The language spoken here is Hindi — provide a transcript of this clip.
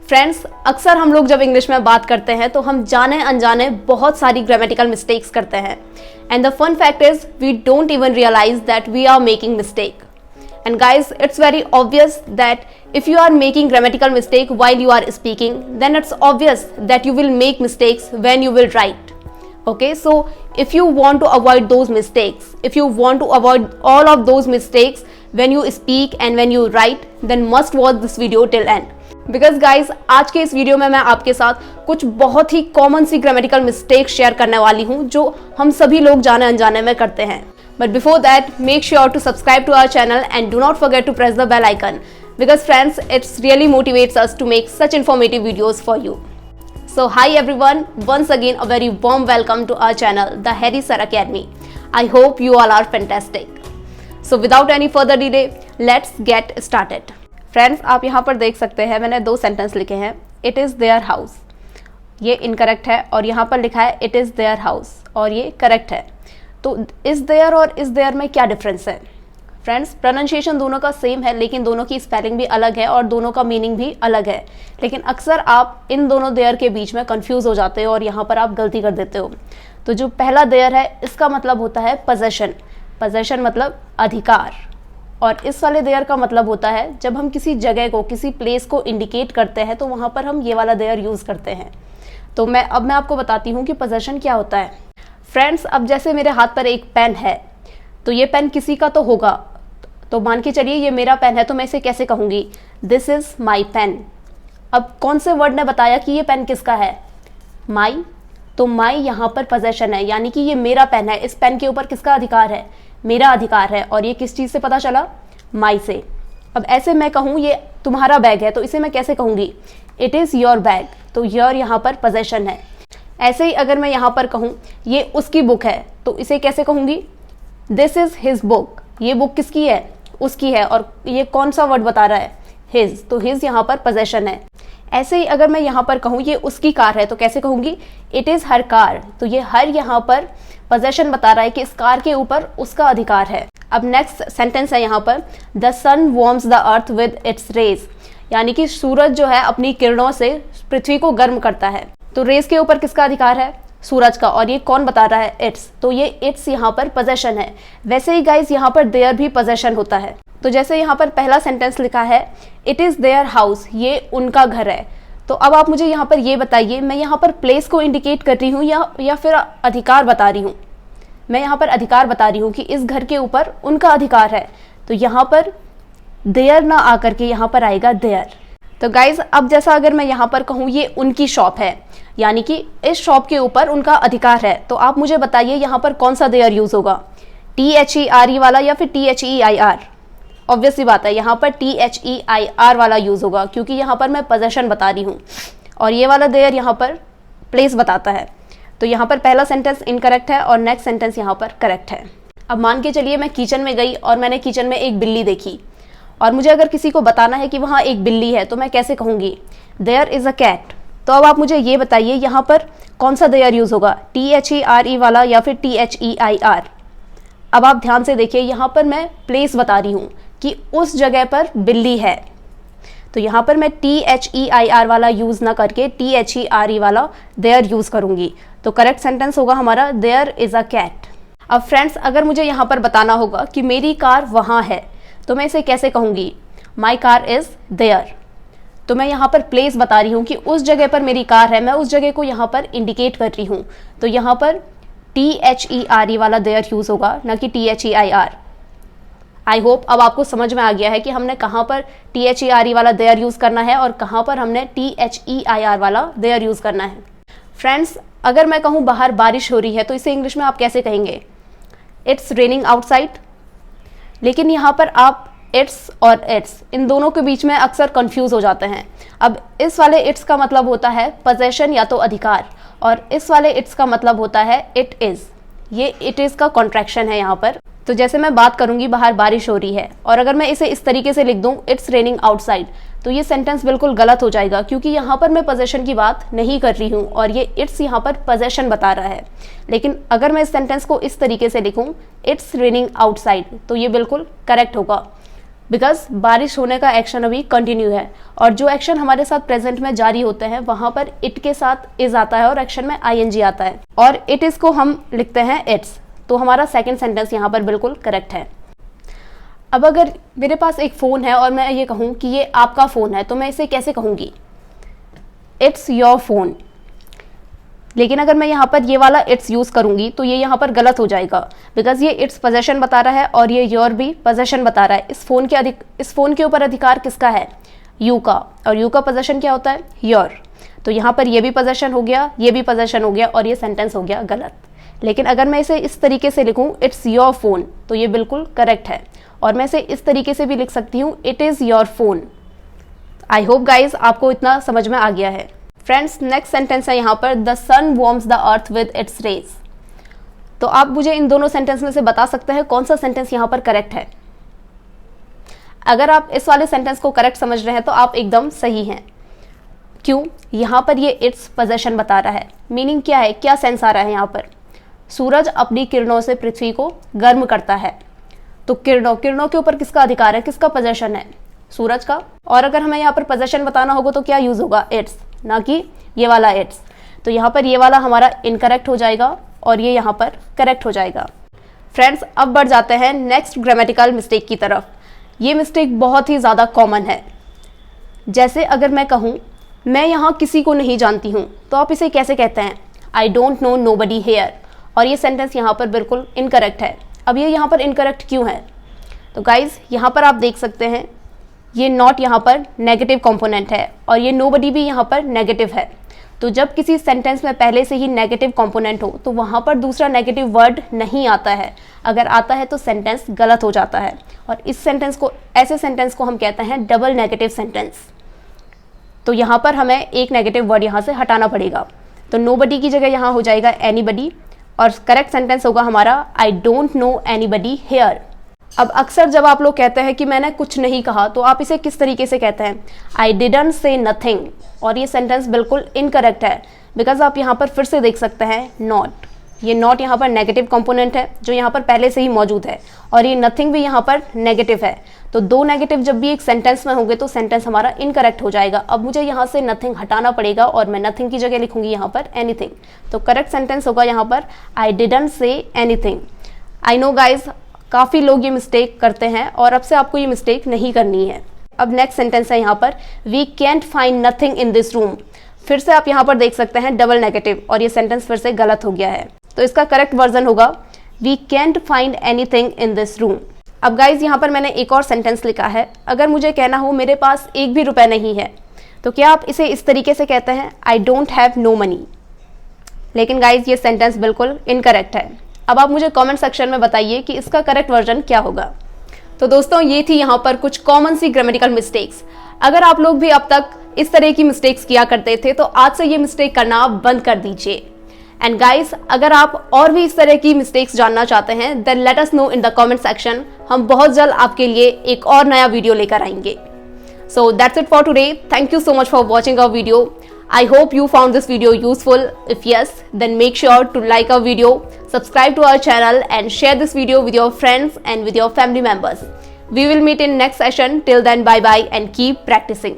फ्रेंड्स, अक्सर हम लोग जब इंग्लिश में बात करते हैं तो हम जाने अनजाने बहुत सारी ग्रामेटिकल मिस्टेक्स करते हैं and the fun fact is we don't even realise that we are making mistake. And guys, it's very obvious that if you are making grammatical mistake while you are speaking, then it's obvious that you will make mistakes when you will write. Okay, so if you want to avoid those mistakes, if you want to avoid all of those mistakes when you speak and when you write, then must watch this video till end. Because guys, आज के इस वीडियो में मैं आपके साथ कुछ बहुत ही कॉमन सी ग्रामेटिकल मिस्टेक शेयर करने वाली हूँ जो हम सभी लोग जाने अनजाने में करते हैं. But before that, make sure to subscribe to our channel and do not forget to press the bell icon because friends, it really motivates us to make such informative videos for you. So hi everyone, once again a very warm welcome to our channel, the Harry Sir Academy. I hope you all are fantastic. So without any further delay, let's get started. Friends, आप यहाँ पर देख सकते हैं मैंने दो सेंटेंस लिखे हैं. It is their house. ये incorrect है और यहाँ पर लिखा है it is their house और ये correct है. तो इज देयर और इज देयर में क्या डिफरेंस है? फ्रेंड्स, प्रोनाउंसिएशन दोनों का सेम है लेकिन दोनों की स्पेलिंग भी अलग है और दोनों का मीनिंग भी अलग है. लेकिन अक्सर आप इन दोनों देयर के बीच में कंफ्यूज हो जाते हो और यहाँ पर आप गलती कर देते हो. तो जो पहला देयर है इसका मतलब होता है पोजेशन. पोजेशन मतलब अधिकार. और इस वाले देयर का मतलब होता है जब हम किसी जगह को, किसी प्लेस को इंडिकेट करते हैं तो वहाँ पर हम ये वाला देयर यूज़ करते हैं. तो मैं आपको बताती हूँ कि पोजेशन क्या होता है. फ्रेंड्स, अब जैसे मेरे हाथ पर एक पेन है तो ये पेन किसी का तो होगा. तो मान के चलिए ये मेरा पेन है तो मैं इसे कैसे कहूँगी? This is my pen. अब कौन से वर्ड ने बताया कि ये पेन किसका है? माई. तो माई यहाँ पर पोजेशन है, यानी कि ये मेरा पेन है. इस पेन के ऊपर किसका अधिकार है? मेरा अधिकार है. और ये किस चीज़ से पता चला? माई से. अब ऐसे मैं कहूँ ये तुम्हारा बैग है तो इसे मैं कैसे कहूँगी? It is your bag. तो योर यहाँ पर पोजेशन है. ऐसे ही अगर मैं यहाँ पर कहूँ ये उसकी बुक है तो इसे कैसे कहूँगी? This is his book. ये बुक किसकी है? उसकी है. और ये कौन सा वर्ड बता रहा है? हिज. तो हिज यहाँ पर पोजेशन है. ऐसे ही अगर मैं यहाँ पर कहूँ ये उसकी कार है तो कैसे कहूँगी? It is her car. तो ये हर यहाँ पर पोजेशन बता रहा है कि इस कार के ऊपर उसका अधिकार है. अब नेक्स्ट सेंटेंस है यहाँ पर, the sun warms the earth with its rays. यानी कि सूरज जो है अपनी किरणों से पृथ्वी को गर्म करता है. तो रेस के ऊपर किसका अधिकार है? सूरज का. और ये कौन बता रहा है? इट्स. तो ये इट्स यहाँ पर पोजेशन है. वैसे ही गाइज यहाँ पर देयर भी पोजेशन होता है. तो जैसे यहाँ पर पहला सेंटेंस लिखा है इट इज़ देयर हाउस, ये उनका घर है. तो अब आप मुझे यहाँ पर ये बताइए, मैं यहाँ पर प्लेस को इंडिकेट कर रही हूँ या फिर अधिकार बता रही हूँ? मैं यहाँ पर अधिकार बता रही हूँ कि इस घर के ऊपर उनका अधिकार है. तो यहाँ पर देयर ना आकर के यहाँ पर आएगा देयर. तो गाइज अब जैसा अगर मैं यहाँ पर कहूँ ये उनकी शॉप है, यानी कि इस शॉप के ऊपर उनका अधिकार है. तो आप मुझे बताइए यहाँ पर कौन सा देयर यूज़ होगा? THERE वाला या फिर THEIR? ऑब्वियस सी बात है यहाँ पर THEIR वाला यूज़ होगा क्योंकि यहाँ पर मैं पोजेशन बता रही हूँ और ये वाला देयर यहाँ पर प्लेस बताता है. तो यहाँ पर पहला सेंटेंस इनकरेक्ट है और नेक्स्ट सेंटेंस यहाँ पर करेक्ट है. अब मान के चलिए मैं किचन में गई और मैंने किचन में एक बिल्ली देखी और मुझे अगर किसी को बताना है कि वहाँ एक बिल्ली है तो मैं कैसे कहूँगी? There is a cat. तो अब आप मुझे ये बताइए यहाँ पर कौन सा देयर यूज़ होगा? THERE वाला या फिर THEIR? अब आप ध्यान से देखिए यहाँ पर मैं प्लेस बता रही हूँ कि उस जगह पर बिल्ली है. तो यहाँ पर मैं THEIR वाला यूज़ ना करके THERE वाला देयर यूज़ करूँगी. तो करेक्ट सेंटेंस होगा हमारा देयर इज़ अ कैट. अब फ्रेंड्स, अगर मुझे यहाँ पर बताना होगा कि मेरी कार वहाँ है तो मैं इसे कैसे कहूँगी? My car is there. तो मैं यहाँ पर प्लेस बता रही हूँ कि उस जगह पर मेरी कार है, मैं उस जगह को यहाँ पर इंडिकेट कर रही हूँ. तो यहाँ पर THERE वाला देयर यूज़ होगा ना कि THEIR. आई होप अब आपको समझ में आ गया है कि हमने कहाँ पर THERE वाला देयर यूज़ करना है और कहाँ पर हमने THEIR वाला देयर यूज़ करना है. फ्रेंड्स, अगर मैं कहूँ बाहर बारिश हो रही है तो इसे इंग्लिश में आप कैसे कहेंगे? It's raining outside. लेकिन यहाँ पर आप इट्स और इट्स इन दोनों के बीच में अक्सर कंफ्यूज हो जाते हैं. अब इस वाले इट्स का मतलब होता है पोजेशन या तो अधिकार और इस वाले इट्स का मतलब होता है इट इज़. ये इट इज़ का कॉन्ट्रैक्शन है यहाँ पर. तो जैसे मैं बात करूँगी बाहर बारिश हो रही है और अगर मैं इसे इस तरीके से लिख दूँ इट्स रेनिंग आउटसाइड तो ये सेंटेंस बिल्कुल गलत हो जाएगा क्योंकि यहाँ पर मैं पोजेशन की बात नहीं कर रही हूँ और ये इट्स यहाँ पर पोजेशन बता रहा है. लेकिन अगर मैं इस सेंटेंस को इस तरीके से लिखूँ इट्स रेनिंग आउटसाइड तो ये बिल्कुल करेक्ट होगा. बिकॉज बारिश होने का एक्शन अभी कंटिन्यू है और जो एक्शन हमारे साथ प्रेजेंट में जारी होते हैं वहां पर इट के साथ इज आता है और एक्शन में आईएनजी आता है और इट इज को हम लिखते हैं इट्स। तो हमारा सेकंड सेंटेंस यहाँ पर बिल्कुल करेक्ट है। अब अगर मेरे पास एक फ़ोन है और मैं ये कहूँ कि ये आपका फ़ोन है तो मैं इसे कैसे कहूँगी? It's your phone. लेकिन अगर मैं यहाँ पर ये वाला इट्स यूज़ करूँगी तो ये यहाँ पर गलत हो जाएगा बिकॉज ये इट्स पोजेशन बता रहा है और ये योर भी पोजेशन बता रहा है। इस फ़ोन के ऊपर अधिकार किसका है? यू का। और यू का पोजेशन क्या होता है? योर। तो यहाँ पर ये भी पोजेशन हो गया, ये भी पोजेशन हो गया और ये सेंटेंस हो गया गलत। लेकिन अगर मैं इसे इस तरीके से लिखूँ इट्स योर फ़ोन तो ये बिल्कुल करेक्ट है। और मैं इसे इस तरीके से भी लिख सकती हूँ it is your phone. I hope guys आपको इतना समझ में आ गया है। फ्रेंड्स, नेक्स्ट सेंटेंस है यहाँ पर the sun warms the earth with its rays. तो आप मुझे इन दोनों सेंटेंस में से बता सकते हैं कौन सा सेंटेंस यहाँ पर करेक्ट है। अगर आप इस वाले सेंटेंस को करेक्ट समझ रहे हैं तो आप एकदम सही हैं। क्यों? यहाँ पर ये इट्स पोजेशन बता रहा है। मीनिंग क्या है, क्या सेंस आ रहा है यहाँ पर? सूरज अपनी किरणों से पृथ्वी को गर्म करता है। तो किरणों के ऊपर किसका अधिकार है, किसका पोजेशन है? सूरज का। और अगर हमें यहाँ पर पोजेशन बताना होगा तो क्या यूज होगा? इट्स, ना कि ये वाला इट्स। तो यहाँ पर ये वाला हमारा इनकरेक्ट हो जाएगा और ये यहाँ पर करेक्ट हो जाएगा। फ्रेंड्स, अब बढ़ जाते हैं नेक्स्ट ग्रामेटिकल मिस्टेक की तरफ। ये मिस्टेक बहुत ही ज़्यादा कॉमन है। जैसे अगर मैं कहूँ मैं यहाँ किसी को नहीं जानती हूँ तो आप इसे कैसे कहते हैं? I don't know nobody here. और ये सेंटेंस यहाँ पर बिल्कुल इनकरेक्ट है। अब ये यहाँ पर इनकरेक्ट क्यों है? तो गाइज यहाँ पर आप देख सकते हैं ये नॉट यहाँ पर नेगेटिव कंपोनेंट है और ये नोबडी भी यहाँ पर नेगेटिव है। तो जब किसी सेंटेंस में पहले से ही नेगेटिव कंपोनेंट हो तो वहाँ पर दूसरा नेगेटिव वर्ड नहीं आता है। अगर आता है तो सेंटेंस गलत हो जाता है और ऐसे सेंटेंस को हम कहते हैं डबल नेगेटिव सेंटेंस। तो यहाँ पर हमें एक नेगेटिव वर्ड यहाँ से हटाना पड़ेगा। तो नोबडी की जगह यहाँ हो जाएगा एनीबडी और करेक्ट सेंटेंस होगा हमारा I don't know anybody here. अब अक्सर जब आप लोग कहते हैं कि मैंने कुछ नहीं कहा तो आप इसे किस तरीके से कहते हैं? I didn't say nothing. और ये सेंटेंस बिल्कुल इनकरेक्ट है बिकॉज आप यहाँ पर फिर से देख सकते हैं नॉट। ये नॉट यहाँ पर नेगेटिव कंपोनेंट है जो यहाँ पर पहले से ही मौजूद है और ये नथिंग भी यहाँ पर नेगेटिव है। तो दो नेगेटिव जब भी एक सेंटेंस में होंगे तो सेंटेंस हमारा इनकरेक्ट हो जाएगा। अब मुझे यहाँ से नथिंग हटाना पड़ेगा और मैं नथिंग की जगह लिखूंगी यहाँ पर एनीथिंग। तो करेक्ट सेंटेंस होगा यहाँ पर I didn't say anything. I know guys काफ़ी लोग ये मिस्टेक करते हैं और अब से आपको ये मिस्टेक नहीं करनी है। अब नेक्स्ट सेंटेंस है यहाँ पर we can't find nothing in this room. फिर से आप यहाँ पर देख सकते हैं डबल नेगेटिव और ये सेंटेंस फिर से गलत हो गया है। तो इसका करेक्ट वर्जन होगा we can't find anything in this room. अब गाइज यहाँ पर मैंने एक और सेंटेंस लिखा है। अगर मुझे कहना हो मेरे पास एक भी रुपए नहीं है तो क्या आप इसे इस तरीके से कहते हैं? I don't have no money. लेकिन गाइज ये सेंटेंस बिल्कुल इनकरेक्ट है। अब आप मुझे कमेंट सेक्शन में बताइए कि इसका करेक्ट वर्जन क्या होगा। तो दोस्तों, ये थी यहाँ पर कुछ कॉमन सी ग्रामेटिकल मिस्टेक्स। अगर आप लोग भी अब तक इस तरह की मिस्टेक्स किया करते थे तो आज से ये मिस्टेक करना बंद कर दीजिए। एंड गाइस, अगर आप और भी इस तरह की मिस्टेक्स जानना चाहते हैं then let us know in the comment section. हम बहुत जल्द आपके लिए एक और नया वीडियो लेकर आएंगे। So that's it for today. Thank you so much for watching our video. I hope you found this video useful. If yes, then make sure to like our video, subscribe to our channel and share this video with your friends and with your family members. We will meet in next session. Till then, bye bye and keep practicing.